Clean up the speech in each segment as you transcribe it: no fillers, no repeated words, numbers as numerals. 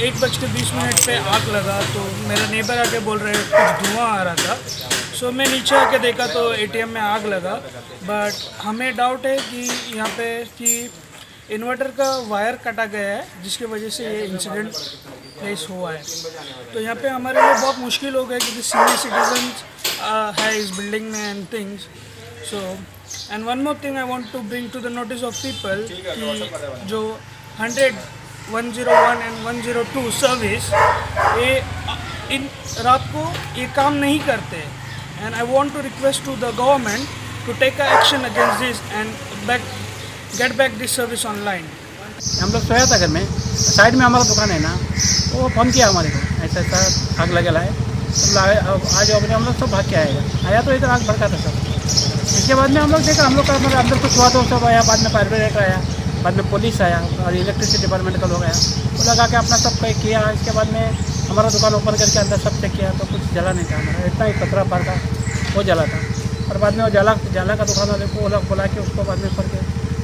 1:20 पे आग लगा, तो मेरा नेबर आके बोल रहे कुछ धुआं आ रहा था। सो मैं नीचे आके देखा तो एटीएम में आग लगा। बट हमें डाउट है कि यहाँ पे कि इन्वर्टर का वायर कटा गया है, जिसकी वजह से ये इंसिडेंट फेस हुआ है। तो यहाँ पे हमारे लिए बहुत मुश्किल हो गया क्योंकि सीनियर सिटीजन है इस बिल्डिंग में and things. So and one more thing I want to bring to the notice of people कि जो 101 एंड 102 सर्विस ये इन रात को ये काम नहीं करते। And I want to request to the government to take a action against this and get back this service online. हम लोग सोया था घर में, साइड में हमारा दुकान है ना, वो फ़ोन किया हमारे को ऐसा ऐसा आग लगेला है, तो आज अपने हम लोग सब भाग के आया तो इधर आग भड़का था सब। इसके बाद में हम लोग देखा, हम लोग का मतलब अंदर कुछ हुआ तो सब आया, बाद में फायर ब्रिगेड आया, बाद में पुलिस आया और इलेक्ट्रिसिटी डिपार्टमेंट का लोग आया, वो लगा के अपना सब कहीं किया। इसके बाद में हमारा दुकान ओपन करके अंदर सब चेक किया तो कुछ जला नहीं था, हमारा इतना ही कचरा पार था वो जला था। और बाद में वो जाला का दुकान वाले को बुला के उसको बाद में करके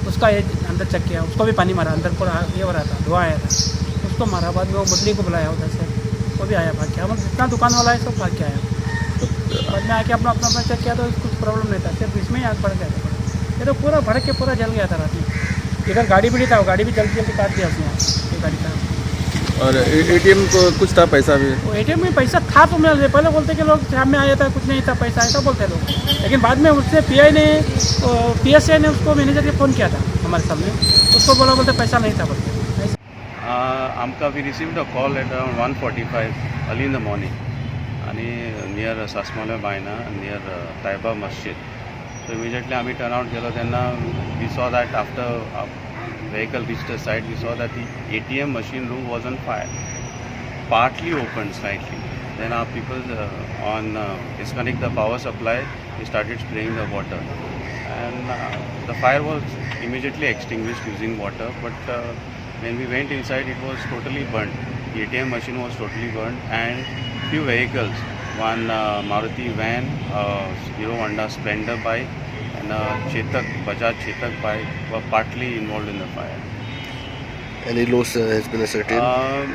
उसका ये अंदर चेक किया, उसको भी पानी मारा, अंदर पूरा ये हो रहा था, धुआं आया था, उसको मारा। बाद में वो मुरली को बुलाया उधर से, वो भी आया भाग के, हम जितना दुकान वाला है सब भाग के आया। तो बाद में आके अपना अपना चेक किया तो कुछ प्रॉब्लम नहीं था, सिर्फ इसमें ही आग बढ़ गया था। ये तो पूरा भड़क के पूरा जल गया था रात में। इधर गाड़ी भी था, वो गाड़ी भी जल्दी जल्दी काट दिया उसने, ये गाड़ी का। और एटीएम को कुछ था पैसा भी? वो एटीएम में पैसा था तो मैं पहले बोलते कि लोग शाम में आया था, कुछ नहीं था पैसा, ऐसा बोलते लोग। लेकिन बाद में उसने PSI ने उसको मैनेजर के फ़ोन किया था हमारे सामने, उसको बोलते पैसा नहीं था बोलते। आमकां we received a call at around 1:45 early in the morning आणि नियर सासमाला बायना near Taiba Masjid. So immediately आम्ही टर्न आउट केलो तेन्ना we saw that after vehicle reached the site, we saw that the ATM machine room was on fire, partly opened slightly. Then our people on disconnect the power supply, we started spraying the water, and the fire was immediately extinguished using water. But when we went inside, it was totally burnt. The ATM machine was totally burnt, and few vehicles, one Maruti van, Hero Honda Splendor bike, and Bajaj Chetak bike were partly involved in the fire. Any loss has been ascertained?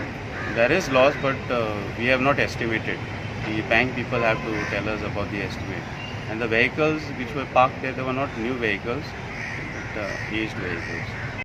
There is loss, but we have not estimated. The bank people have to tell us about the estimate. And the vehicles which were parked there, they were not new vehicles, but aged vehicles.